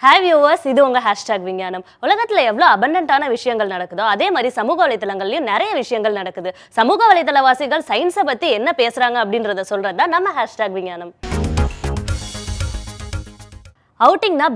Hi viewers, இது உங்க hashtag விஞ்ஞானம். உலகத்துல எவ்வளவு அபண்டன்டான விஷயங்கள் நடக்குதோ அதே மாதிரி சமூக வலைதளங்கள்லயும் நிறைய விஷயங்கள் நடக்குது. சமூக வலைதளவாசிகள் சயின்ஸை பத்தி என்ன பேசுறாங்க அப்படின்றத சொல்றதுதான் நம்ம ஹேஷ்டாக் விஞ்ஞானம். அவுட்டிங்னா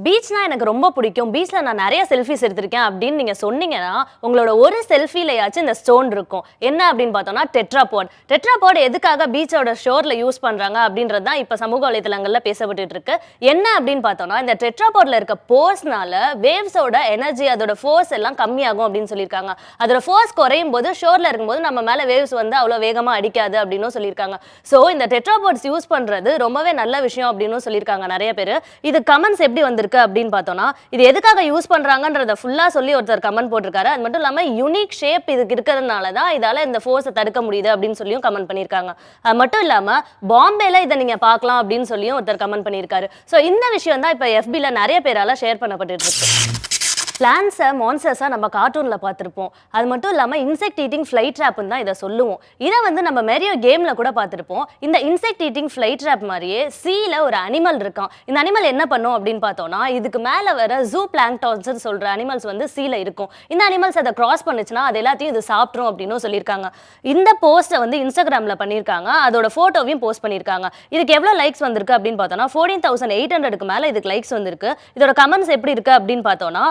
பீச்னா எனக்கு ரொம்ப பிடிக்கும். பீச்சில் நான் நிறைய செல்ஃபிஸ் எடுத்திருக்கேன் அப்படின்னு நீங்கள் சொன்னீங்கன்னா உங்களோட ஒரு செல்ஃபிலையாச்சும் இந்த ஸ்டோன் இருக்கும். என்ன அப்படின்னு பார்த்தோம்னா டெட்ராபாட் எதுக்காக பீச்சோட ஷோரில் யூஸ் பண்ணுறாங்க அப்படின்றது தான் இப்போ சமூக வலைதளங்களில் பேசப்பட்டு இருக்கு. என்ன அப்படின்னு பார்த்தோம்னா இந்த டெட்ராபாட்ல இருக்க போர்ஸ்னால வேவ்ஸோட எனர்ஜி அதோட ஃபோர்ஸ் எல்லாம் கம்மியாகும் அப்படின்னு சொல்லியிருக்காங்க. அதோட ஃபோர்ஸ் குறையும் போது ஷோரில் இருக்கும்போது நம்ம மேலே வேவ்ஸ் வந்து அவ்வளோ வேகமாக அடிக்காது அப்படின்னு சொல்லியிருக்காங்க. ஸோ இந்த டெட்ராபாட்ஸ் யூஸ் பண்ணுறது ரொம்பவே நல்ல விஷயம் அப்படின்னு சொல்லியிருக்காங்க நிறைய பேர். இது கமெண்ட்ஸ் எப்படி வந்திருக்கு அப்படின்னு பார்த்தோம்னா இது எதுக்காக யூஸ் பண்றாங்கன்றத ஃபுல்லா சொல்லி ஒருத்தர் கமெண்ட் போட்டிருக்காரு. அது மட்டும் இல்லாம யூனிக் ஷேப் இதுக்கு இருக்கிறதுனால தான் இதால இந்த ஃபோர்ஸை தடுக்க முடியுது அப்படின்னு சொல்லியும் கமெண்ட் பண்ணியிருக்காங்க. அது மட்டும் இல்லாம பாம்பேல இதை நீங்க பார்க்கலாம் அப்படின்னு சொல்லியும் ஒருத்தர் கமெண்ட் பண்ணியிருக்காரு. ஸோ இந்த விஷயம் தான் இப்போ FBல நிறைய பேரால ஷேர் பண்ணப்பட்டு இருக்கு. பிளான்ஸை மான்ஸ்டர்ஸாக நம்ம கார்ட்டூனில் பார்த்துருப்போம். அது மட்டும் இல்லாமல் இன்செக்ட் ஈட்டிங் ஃப்ளை ட்ராப்னு தான் இதை சொல்லுவோம். இதை வந்து நம்ம மெரியோ கேமில் கூட பார்த்துருப்போம். இந்த இன்செக்ட் ஈட்டிங் ஃப்ளை ட்ராப் மாதிரியே சீல ஒரு அனிமல் இருக்கான். இந்த அனிமல் என்ன பண்ணும் அப்படின்னு பார்த்தோம்னா இதுக்கு மேலே வர ஜூ பிளாங்க்டான்ஸ் சொல்கிற அனிமல்ஸ் வந்து சீல இருக்கும். இந்த அனிமல்ஸ் அதை கிராஸ் பண்ணுச்சுன்னா அது எல்லாத்தையும் இது சாப்பிட்ரும் அப்படின்னு சொல்லியிருக்காங்க. இந்த போஸ்ட்டை வந்து இன்ஸ்டாகிராமில் பண்ணியிருக்காங்க. அதோட ஃபோட்டோவையும் போஸ்ட் பண்ணியிருக்காங்க. இதுக்கு எவ்வளோ லைக்ஸ் வந்திருக்கு அப்படின்னு பார்த்தோம்னா 14,800க்கு மேலே இதுக்கு லைக்ஸ் வந்திருக்கு. இதோட கமெண்ட்ஸ் எப்படி இருக்குது அப்படின்னு பார்த்தோம்னா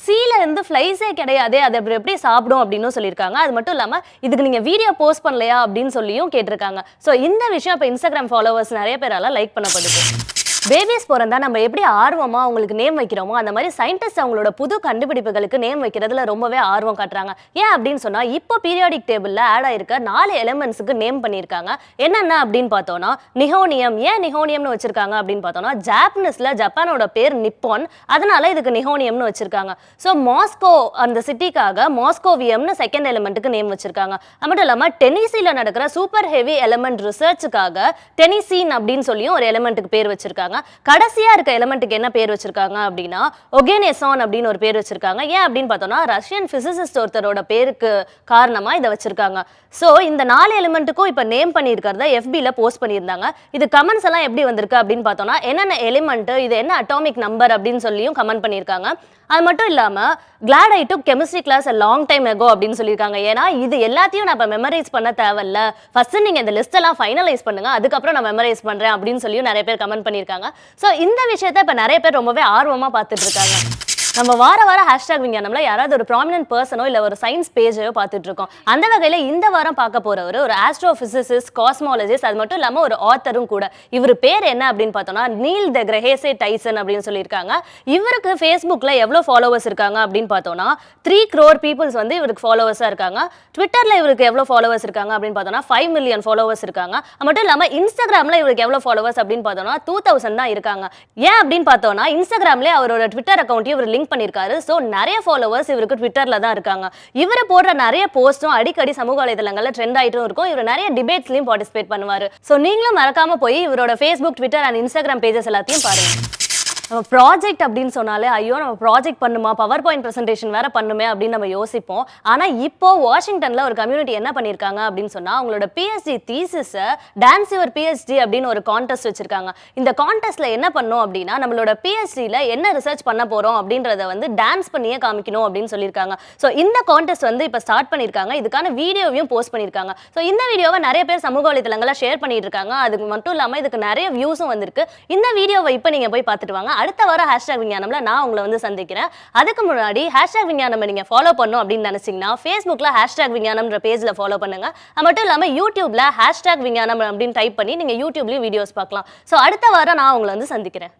சீல இருந்து ஃப்ளைஸே கிடையாதே, அதை எப்படி சாப்பிடும் அப்படின்னு சொல்லியிருக்காங்க. அது மட்டும் இல்லாமல் இதுக்கு நீங்கள் வீடியோ போஸ்ட் பண்ணலையா அப்படின்னு சொல்லியும் கேட்டிருக்காங்க. ஸோ இந்த விஷயம் இப்போ இன்ஸ்டாகிராம் ஃபாலோவர்ஸ் நிறைய பேரால லைக் பண்ணப்படுது. பேபிஸ் பிறந்தா நம்ம எப்படி ஆர்வமாக அவங்களுக்கு நேம் வைக்கிறோமோ அந்த மாதிரி சயின்டிஸ்ட் அவங்களோட புது கண்டுபிடிப்புகளுக்கு நேம் வைக்கிறதுல ரொம்பவே ஆர்வம் காட்டுறாங்க. ஏன் அப்படின்னு சொன்னால் இப்போ பீரியாடிக் டேபிளில் ஆட் ஆயிருக்க 4 எலிமெண்ட்ஸுக்கு நேம் பண்ணியிருக்காங்க. என்னென்ன அப்படின்னு பார்த்தோன்னா நிஹோனியம். ஏன் நிஹோனியம்னு வச்சிருக்காங்க அப்படின்னு பார்த்தோன்னா ஜப்பானோட பேர் நிப்பான், அதனால இதுக்கு நிஹோனியம்னு வச்சிருக்காங்க. ஸோ மாஸ்கோ அந்த சிட்டிக்காக மாஸ்கோவியம்னு செகண்ட் எலிமெண்ட்டுக்கு நேம் வச்சிருக்காங்க. அது மட்டும் இல்லாமல் டெனிசியில் நடக்கிற சூப்பர் ஹெவி எலிமெண்ட் ரிசர்ச்சுக்காக டெனிசீன் அப்படின்னு சொல்லியும் ஒரு எலிமெண்ட்டுக்கு பேர் வச்சிருக்காங்க. கடைசியா இருக்க எலிமெண்ட்டுக்கு என்ன பேர் வச்சிருக்காங்க அப்படின்னா ஒகேனேசான் அப்படின்னு ஒரு பேர் வச்சிருக்காங்க. ஏன் அப்படின்னு பார்த்தோம்னா ரஷ்யன் பிசிசிஸ்ட் ஒருத்தரோட பேருக்கு காரணமா இதை வச்சிருக்காங்க. ஸோ இந்த 4 எலிமெண்ட்டுக்கும் இப்போ நேம் பண்ணியிருக்கிறத FBல போஸ்ட் பண்ணியிருந்தாங்க. இது கமெண்ட்ஸ் எல்லாம் எப்படி வந்திருக்கு அப்படின்னு பார்த்தோம்னா என்னென்ன எலிமெண்ட், இது என்ன அட்டாமிக் நம்பர் அப்படின்னு சொல்லியும் கமெண்ட் பண்ணியிருக்காங்க. அது மட்டும் இல்லாமல் glad I took chemistry class long time ago அப்படின்னு சொல்லியிருக்காங்க. ஏன்னா இது எல்லாத்தையும் நான் இப்போ மெமரைஸ் பண்ண தேவையில்ல, ஃபர்ஸ்ட் நீங்கள் இந்த லிஸ்ட் எல்லாம் ஃபைனலைஸ் பண்ணுங்க, அதுக்கப்புறம் நான் மெமரைஸ் பண்ணுறேன் அப்படின்னு சொல்லியும் நிறைய பேர் கமெண்ட் பண்ணியிருக்காங்க. ஸோ இந்த விஷயத்தை இப்போ நிறைய பேர் ரொம்பவே ஆர்வமாக பார்த்துட்டு இருக்காங்க. நம்ம வார ஹேஷ்டாக் விஞ்ஞானம்ல யாராவது ஒரு ப்ராமினன்ட் பர்சனோ இல்லை ஒரு சயின்ஸ் பேஜையோ பார்த்துட்டு இருக்கோம். அந்த வகையில் இந்த வாரம் பார்க்க போறவர் ஒரு ஆஸ்ட்ரோபிசிசிஸ்ட், காஸ்மாலஜிஸ்ட், அது மட்டும் இல்லாமல் ஒரு ஆத்தரும் கூட. இவர் பேர் என்ன அப்படின்னு பார்த்தோம்னா நீல் டெக்ரேசே டைசன் அப்படின்னு சொல்லியிருக்காங்க. இவருக்கு ஃபேஸ்புக்கில் எவ்வளோ ஃபாலோவர்ஸ் இருக்காங்க அப்படின்னு பார்த்தோம்னா 3 crore பீப்புள்ஸ் வந்து இவருக்கு ஃபாலோவர்ஸாக இருக்காங்க. ட்விட்டரில் இவருக்கு எவ்வளோ ஃபாலோவர்ஸ் இருக்காங்க அப்படின்னு பார்த்தோம்னா 5 million ஃபாலோவர்ஸ் இருக்காங்க. அது மட்டும் இல்லாமல் இன்ஸ்டாகிராமில் இவருக்கு எவ்வளோ ஃபாலோவர்ஸ் அப்படின்னு பார்த்தோம்னா 2000 தான் இருக்காங்க. ஏன் அப்படின்னு பார்த்தோம்னா இன்ஸ்டாகிராம்லேயே அவரோட ட்விட்டர் அக்கௌண்ட்டையும் இவர் லிங்க் பண்ணிருக்காரு. சோ நிறைய ஃபாலோவர்ஸ் இவருக்கு ட்விட்டர்ல தான் இருக்காங்க. இவரு போடுற நிறைய போஸ்டும் அடிக்கடி சமூக வலைதளங்கள்ல ட்ரெண்ட் ஆயிட்டும் இருக்கும். இவர் நிறைய டிபேட்ஸ்லயும் பார்ட்டிசிபேட் பண்ணுவாரு. சோ நீங்களும் மறக்காம போய் இவரோட Facebook, Twitter and Instagram pages எல்லாத்தையும் பாருங்க. நம்ம ப்ராஜெக்ட் அப்படின்னு சொன்னாலே ஐயோ நம்ம ப்ராஜெக்ட் பண்ணுமா, பவர் பாயிண்ட் ப்ரெசன்டேஷன் வேற பண்ணுமே அப்படின்னு நம்ம யோசிப்போம். ஆனால் இப்போ வாஷிங்டன்ல ஒரு கம்யூனிட்டி என்ன பண்ணியிருக்காங்க அப்படின்னு சொன்னால் அவங்களோட PhD தீசிஸை டான்ஸ் யுவர் PhD அப்படின்னு ஒரு கான்டெஸ்ட் வச்சிருக்காங்க. இந்த கான்டெஸ்ட்ல என்ன பண்ணோம் அப்படின்னா நம்மளோட PhDல என்ன ரிசர்ச் பண்ண போறோம் அப்படின்றத வந்து டான்ஸ் பண்ணியே காமிக்கணும் அப்படின்னு சொல்லியிருக்காங்க. ஸோ இந்த கான்டெஸ்ட் வந்து இப்போ ஸ்டார்ட் பண்ணியிருக்காங்க. இதுக்கான வீடியோவையும் போஸ்ட் பண்ணியிருக்காங்க. ஸோ இந்த வீடியோவை நிறைய பேர் சமூக வலைதளங்களில் ஷேர் பண்ணிட்டு இருக்காங்க. அதுக்கு மட்டும் இல்லாமல் இதுக்கு நிறைய வியூஸும் வந்திருக்கு. இந்த வீடியோவை இப்போ நீங்கள் போய் பார்த்துட்டு வாங்க. அடுத்த வார ஹேஷ்டாக் விஞ்ஞானம்ல நான் உங்களை வந்து சந்திக்கிறேன். அதுக்கு முன்னாடி ஹேஷ்டாக் விஞ்ஞானம் நீங்க ஃபாலோ பண்ணணும் அப்படின்னு நினைச்சீங்கன்னா ஃபேஸ்புக்ல ஹேஷ்டாக் விஞ்ஞானம்ன்ற பேஜ்ல ஃபாலோ பண்ணுங்க. அது மட்டும் இல்லாம யூடியூப்ல ஹேஷ்டாக் விஞ்ஞானம் அப்படின்னு டைப் பண்ணி நீங்க யூடியூப்லயும் வீடியோஸ் பார்க்கலாம். ஸோ அடுத்த வாரம் நான் உங்களை வந்து சந்திக்கிறேன்.